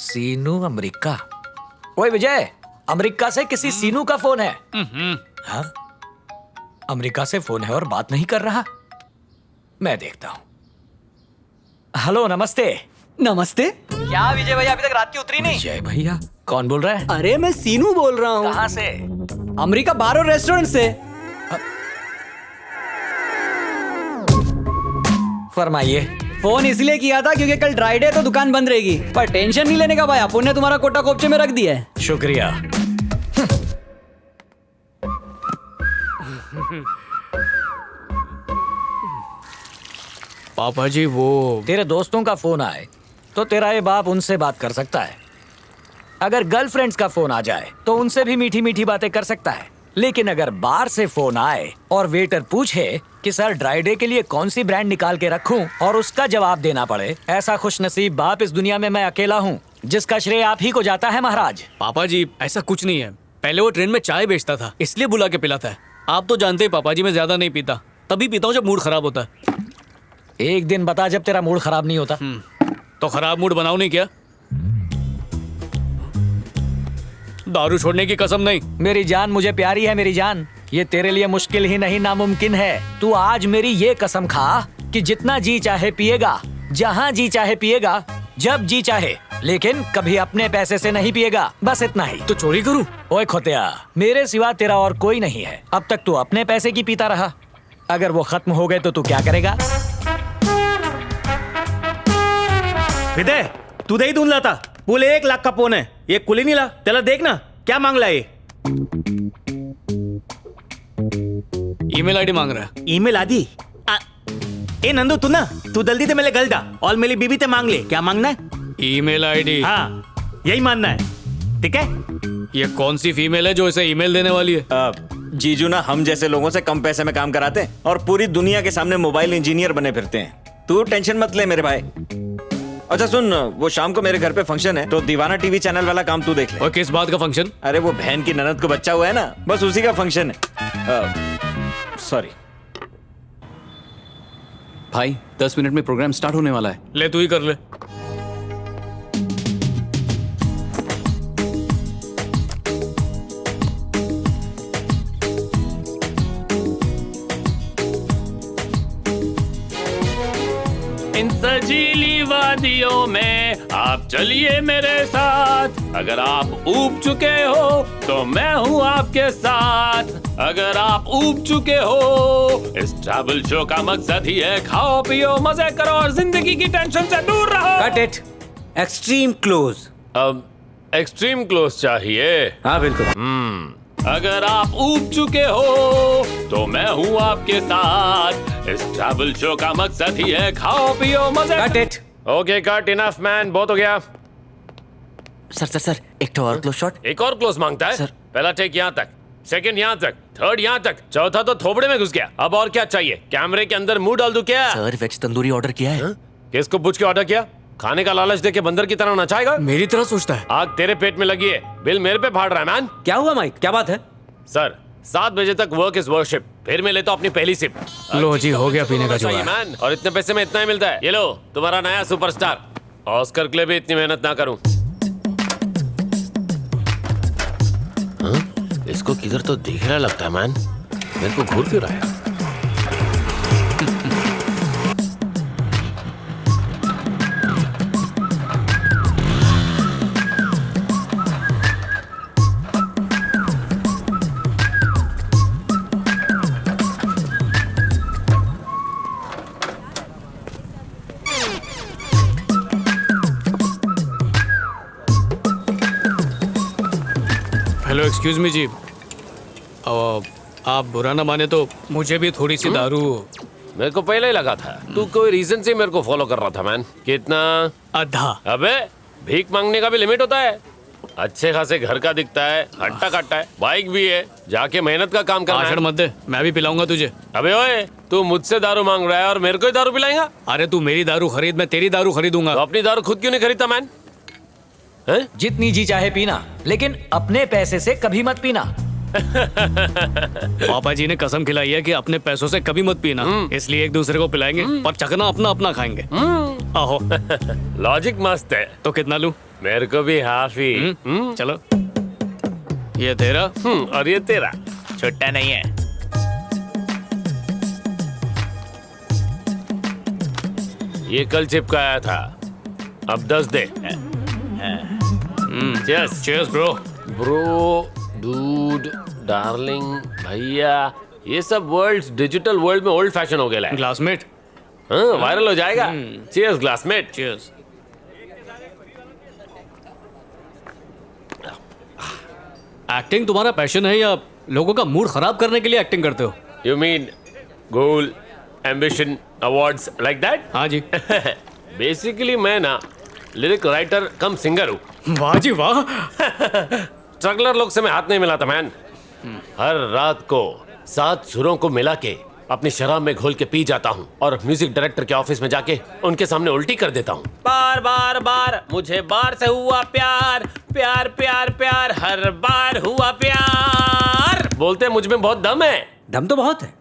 सीनू America. ओए विजय, America से किसी सीनू का फोन है। हाँ? अमेरिका से फोन है और बात नहीं कर रहा। मैं देखता हूँ। हेलो, नमस्ते। नमस्ते। क्या विजय भैया अभी तक रात की उतरी नहीं? विजय भैया कौन बोल रहा है? अरे मैं सीनू बोल रहा हूँ। कहाँ से? अमेरिका बार और रेस्टोरेंट से। फरमाइए। फोन इसलिए किया था क्योंकि कल ड्राई डे तो दुकान बंद रहेगी, पर टेंशन नहीं लेने का भाई, अपुन ने तुम्हारा कोटा कोपचे में रख दिया है। शुक्रिया। पापा जी वो तेरे दोस्तों का फोन आए तो तेरा ये बाप उनसे बात कर सकता है। अगर गर्लफ्रेंड्स का फोन आ जाए तो उनसे भी मीठी मीठी बातें कर सकता है। लेकिन अगर बार से फोन आए और वेटर पूछे कि सर ड्राई डे के लिए कौन सी ब्रांड निकाल के रखूं और उसका जवाब देना पड़े, ऐसा खुशनसीब बाप इस दुनिया में मैं अकेला हूं, जिसका श्रेय आप ही को जाता है महाराज। पापा जी ऐसा कुछ नहीं है। पहले वो ट्रेन में चाय बेचता था, इसलिए बुला के पिलाता है। आप तो जानते हैं पापा जी, मैं ज्यादा नहीं पीता, तभी पीता हूँ जब मूड खराब होता है। एक दिन बता जब तेरा मूड खराब नहीं होता। तो खराब मूड बनाओ नहीं क्या? दारू छोड़ने की कसम नहीं। मेरी जान मुझे प्यारी है, मेरी जान। ये तेरे लिए मुश्किल ही नहीं नामुमकिन है। तू आज मेरी ये कसम खा कि जितना जी चाहे पिएगा, जहाँ जी चाहे पिएगा, जब जी चाहे, लेकिन कभी अपने पैसे से नहीं पिएगा। बस इतना ही। तो चोरी करूं? ओए खोतिया, मेरे सिवा तेरा और कोई नहीं है। अब तक तू अपने पैसे की पीता रहा, अगर वो खत्म हो गए तो तू क्या करेगा? विदय, तू दही धुंधला था, बोले 1 लाख का फोन है, ये कुली नहीं ला। त्याला देख ना क्या मांग ला ये। ईमेल आईडी मांग रहा है। ईमेल आदि ए नंदू, तू जल्दी से मेरे गल जा और मेरी बीबी से मांग ले। क्या मांगना है? Email ID. हाँ, यही मानना है, ठीक है? ये कौन सी फीमेल है जो इसे ईमेल देने वाली है? जीजू ना हम जैसे लोगों से कम पैसे में काम कराते हैं और पूरी दुनिया के सामने मोबाइल इंजीनियर बने फिरते हैं। तू टेंशन मत ले मेरे भाई। अच्छा सुन, वो शाम को मेरे घर पे फंक्शन है, तो दीवाना टीवी चैनल वाला काम तू देख ले। और किस बात का फंक्शन? अरे वो बहन की ननद को बच्चा हुआ है ना, बस उसी का फंक्शन है। सॉरी भाई, 10 मिनट में प्रोग्राम स्टार्ट होने वाला है। ले तू ही कर ले। इन सजीली वादियों में आप चलिए मेरे साथ। अगर आप ऊब चुके हो तो मैं हूँ आपके साथ। अगर आप ऊब चुके हो, इस ट्रैवल शो का मकसद ही है खाओ पियो मजे करो और जिंदगी की टेंशन से दूर रहो। Cut it, extreme close. अब एक्सट्रीम क्लोज चाहिए? हाँ बिल्कुल। अगर आप ऊब चुके हो तो मैं हूँ आपके साथ। इस ट्रैवल शो का मकसद ही है खाओ पियो मजे। Cut it. Okay cut, enough man, बहुत हो गया। सर एक तो और क्लोज शॉट। एक और क्लोज मांगता है? सर। पहला टेक यहाँ तक, सेकंड यहाँ तक, थर्ड यहाँ तक, चौथा तो थोबड़े में घुस गया। अब और क्या चाहिए? कैमरे के अंदर मुंह डाल दूं क्या? सर वेज तंदूरी ऑर्डर किया है। किसको पूछ के ऑर्डर किया? खाने का लालच देके बंदर की तरह नचाएगा? मेरी तरह सोचता है। आग तेरे पेट में लगी है, बिल मेरे पे फाड़ रहा है मैन। क्या हुआ माइक, क्या बात है? सर 7 बजे तक वर्क इज वर्शिप, फिर मैं लेता हूँ अपनी पहली सिप। लो जी, हो गया पीने का चाहिए मैन, और इतने पैसे में इतना ही मिलता है। ये लो तुम्हारा नया सुपरस्टार। ऑस्कर के लिए भी इतनी मेहनत ना करूं। इसको किधर तो दिख रहा लगता है मैन, मेरे को घूर क्यों रहा है? हेलो एक्सक्यूज मी जी, आप बुरा ना माने तो मुझे भी थोड़ी सी दारू। मेरे को पहले ही लगा था तू कोई रीजन से मेरे को फॉलो कर रहा था मैन। कितना? आधा। अबे भीख मांगने का भी लिमिट होता है। अच्छे खासे घर का दिखता है, हट्टा कट्टा है, बाइक भी है, जाके मेहनत का काम करना है। मत दे, मैं भी पिलाऊंगा तुझे। अबे ओए, तू मुझसे दारू मांग रहा है और मेरे को ही दारू पिलाएगा? अरे तू मेरी दारू खरीद, मैं तेरी दारू खरीदूंगा। तो अपनी दारू खुद क्यों नहीं खरीदता मैन? जितनी जी चाहे पीना, लेकिन अपने पैसे से कभी मत पीना। पापा जी ने कसम खिलाई है कि अपने पैसों से कभी मत पीना, इसलिए एक दूसरे को पिलाएंगे पर चखना अपना अपना खाएंगे। आहो। लॉजिक मस्त है। तो कितना लूं? मेरे को भी हाफ ही। चलो, ये तेरा और ये तेरा। छुट्टा नहीं है। ये कल चिपकाया था, अब 10 दे। Cheers. Cheers bro. Bro, dude, darling, भैया, ये सब वर्ड्स डिजिटल वर्ल्ड में ओल्ड फैशन हो गया है। क्लासमेट। हाँ, वायरल हो जाएगा। Cheers classmate. चीयर्स। एक्टिंग तुम्हारा पैशन है या लोगों का मूड खराब करने के लिए एक्टिंग करते हो? You mean goal, ambition, awards like that? हाँ जी। बेसिकली मैं ना लिरिक राइटर कम सिंगर हूँ। वाह जी वाह। स्ट्रगलर लोग से मैं हाथ नहीं मिलाता मैन। हर रात को 7 सुरों को मिला के अपनी शराब में घोल के पी जाता हूँ और म्यूजिक डायरेक्टर के ऑफिस में जाके उनके सामने उल्टी कर देता हूँ। बार बार बार मुझे बार से हुआ प्यार, प्यार प्यार प्यार, हर बार हुआ प्यार। बोलते मुझ में बहुत दम है। दम तो बहुत है।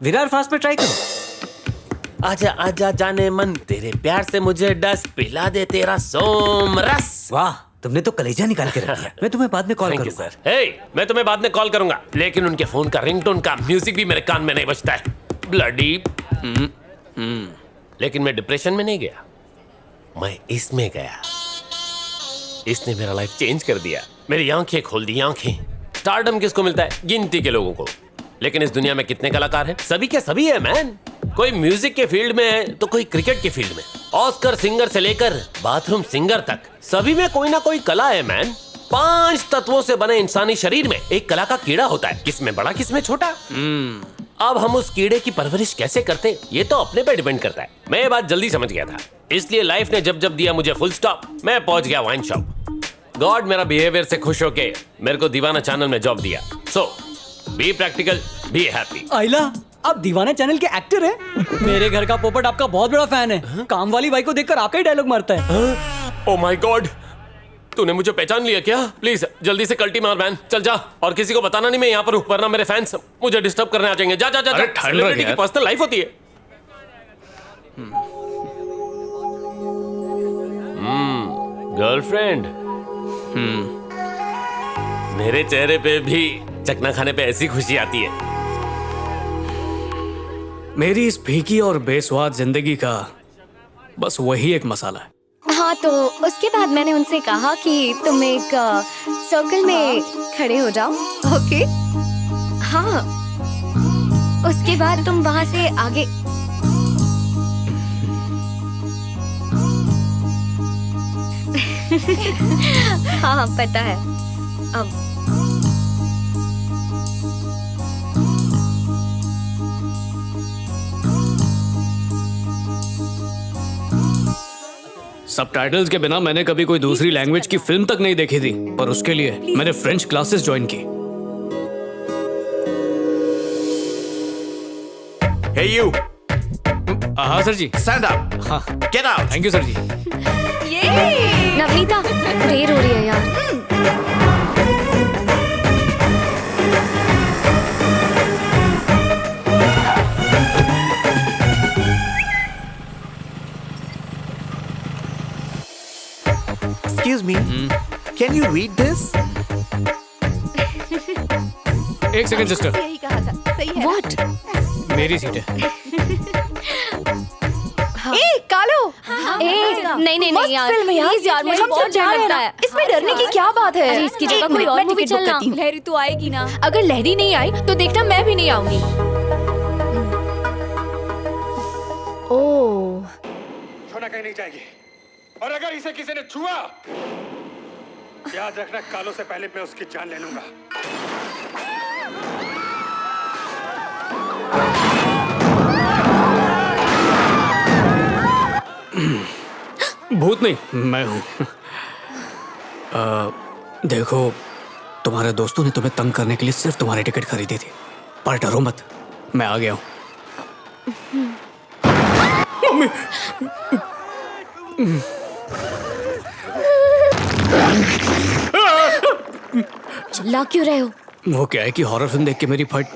विरार फास्ट पे ट्राई करो। आजा आजा जाने मन, तेरे प्यार से मुझे डस, पिला दे तेरा सोम रस। वाह, तुमने तो कलेजा निकाल के रख दिया। मैं तुम्हें बाद में कॉल थैंक यू करूंगा। सर। हे, मैं तुम्हें बाद में कॉल करूंगा, लेकिन उनके फोन का रिंगटोन का म्यूजिक भी मेरे कान में नहीं बजता है। ब्लडी। लेकिन मैं डिप्रेशन में नहीं गया, मैं इसमें गया। इसने मेरा लाइफ चेंज कर दिया, मेरी आंखें खोल दी आंखें। स्टारडम किसको मिलता है? गिनती के लोगों को। लेकिन इस दुनिया में कितने कलाकार हैं? सभी के सभी है मैन। कोई म्यूजिक के फील्ड में है तो कोई क्रिकेट के फील्ड में। ऑस्कर सिंगर से लेकर बाथरूम सिंगर तक सभी में कोई ना कोई कला है मैन। 5 तत्वों से बने इंसानी शरीर में एक कला का कीड़ा होता है, किसमें बड़ा किसमें छोटा। अब हम उस कीड़े की परवरिश कैसे करते, ये तो अपने पे डिपेंड करता है। मैं ये बात जल्दी समझ गया था, इसलिए लाइफ ने जब जब दिया मुझे फुल स्टॉप, मैं पहुंच गया वाइन शॉप। गॉड मेरा बिहेवियर से खुश होके मेरे को दीवाना चैनल में जॉब दिया। सो बी प्रैक्टिकल, बी हैप्पी। आइला, आप दीवाना चैनल के एक्टर हैं? मेरे घर का पोपट आपका बहुत बड़ा फैन है। काम वाली बाई को देखकर आपका ही डायलॉग मारता है। ओ माय गॉड, तूने मुझे पहचान लिया क्या? प्लीज जल्दी से कल्टी मार मैन, चल जा। और किसी को बताना नहीं मैं यहाँ पर हूँ, वरना मेरे फैंस मुझे डिस्टर्ब करने आ जाएंगे। जा जा जा, सेलिब्रिटी की पर्सनल लाइफ होती है। गर्लफ्रेंड। मेरे चेहरे पे भी चकना खाने पे ऐसी खुशी आती है। मेरी इस फीकी और बेस्वाद जिंदगी का बस वही एक मसाला है। हाँ, तो उसके बाद मैंने उनसे कहा कि तुम एक सर्कल में खड़े हो जाओ। ओके? हाँ, उसके बाद तुम वहां से आगे। हाँ पता है। अब सबटाइटल्स के बिना मैंने कभी कोई दूसरी लैंग्वेज की फिल्म तक नहीं देखी थी, पर उसके लिए मैंने फ्रेंच क्लासेस ज्वाइन की। Hey you, हाँ सर जी। stand up. हाँ, Get out. Thank you sir ji. Navneeta, देर हो रही है यार। Excuse me. Can you read this? एक सेकंड सिस्टर, यही कहा था, सही है। What? मेरी सीट है। ए कालो, नहीं नहीं नहीं यार, फिल्म है यार, प्लीज यार, मुझे हम बहुत सब जा डर रहे हैं लगता ना। है। इसमें डरने की क्या बात है? अरे इसकी जगह एक कोई मिनट, और मैं मूवी टिकट बुक चलना। करती हूँ। लहरी तो आएगी ना? अगर लहरी नहीं आई तो देखना मैं भी नहीं आऊंगी। ओह, सोना कहीं नहीं जाएगी, और अगर इसे किसी ने छुआ, याद रखना कालों से पहले मैं उसकी जान ले लूंगा। भूत नहीं, मैं हूँ। देखो, तुम्हारे दोस्तों ने तुम्हें तंग करने के लिए सिर्फ तुम्हारी टिकट खरीदी थी, पर डरो मत, मैं आ गया हूँ। मम्मी! चिल्ला क्यों रहे हो? वो क्या है कि हॉरर फिल्म देख के मेरी फट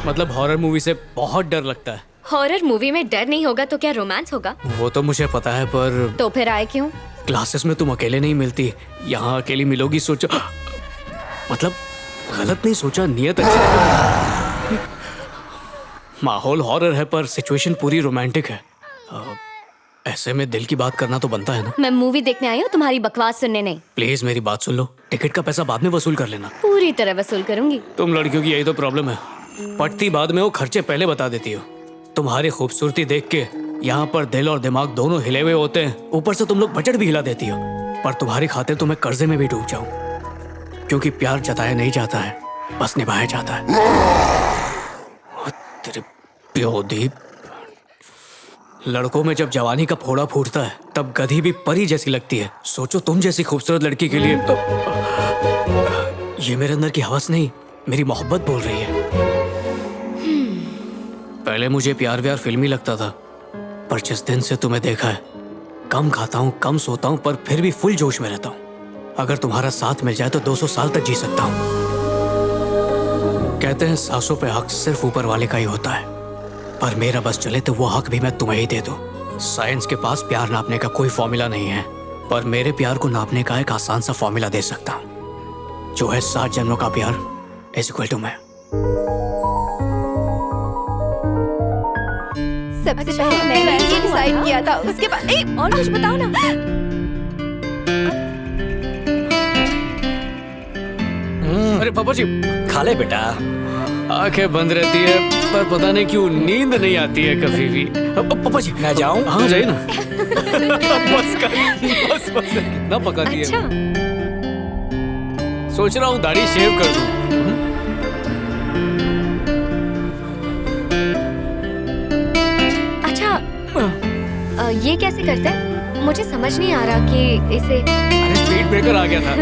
मतलब हॉरर मूवी से बहुत डर लगता है। हॉरर मूवी में डर नहीं होगा तो क्या रोमांस होगा? वो तो मुझे पता है, पर तो फिर आए क्यों? क्लासेस में तुम अकेले नहीं मिलती, यहाँ अकेली मिलोगी सोचा। मतलब गलत नहीं सोचा, नियत अच्छी है। माहौल हॉरर है पर सिचुएशन पूरी रोमांटिक है। ऐसे में दिल की बात करना तो बनता है ना। मैं मूवी देखने आई हूँ, तुम्हारी बकवास सुनने नहीं। प्लीज मेरी बात सुन लो, टिकट का पैसा बाद में वसूल कर लेना। पूरी तरह वसूल करूंगी। तुम लड़कियों की यही तो प्रॉब्लम है, पटती बाद में वो खर्चे पहले बता देती हो। तुम्हारी खूबसूरती देख के यहाँ पर दिल और दिमाग दोनों हिले हुए होते हैं, ऊपर से तुम लोग बजट भी हिला देती हो। पर तुम्हारी खातिर तो मैं कर्जे में भी डूब जाऊं, क्योंकि प्यार जताया नहीं जाता है, बस निभाया जाता है। तेरे प्योदीप, लड़कों में जब जवानी का फोड़ा फूटता है तब गधी भी परी जैसी लगती है। सोचो तुम जैसी खूबसूरत लड़की के लिए ये मेरे अंदर की हवस नहीं, मेरी मोहब्बत बोल रही है। पहले मुझे प्यार व्यार फिल्मी लगता था, पर जिस दिन से तुम्हें देखा है, कम खाता हूँ, कम सोता हूँ, पर फिर भी फुल जोश में रहता हूँ। अगर तुम्हारा साथ मिल जाए तो 200 साल तक जी सकता हूँ। कहते हैं सांसों पे हक सिर्फ ऊपर वाले का ही होता है, पर मेरा बस चले तो वो हक भी मैं तुम्हें ही दे दूं। साइंस के पास प्यार नापने का कोई फॉर्मूला नहीं है, पर मेरे प्यार को नापने का एक आसान सा फॉर्मूला दे सकता हूँ, जो है 7 जन्मों का प्यार इज इक्वल टू मैं। सबसे पहले मैंने ये डिसाइड किया था, उसके बाद और कुछ बताओ ना। अरे पापा जी, खा ले बेटा। आंखें बंद रहती है पर पता नहीं क्यों नींद नहीं आती है कभी भी। पापा जी मैं जाऊं? हाँ जाइए ना। बस बस कितना पका दिया। अच्छा। सोच रहा हूँ दाढ़ी शेव कर दूं। अच्छा, ये कैसे करते हैं? मुझे समझ नहीं आ रहा कि इसे। अरे स्पीड ब्रेकर आ गया था।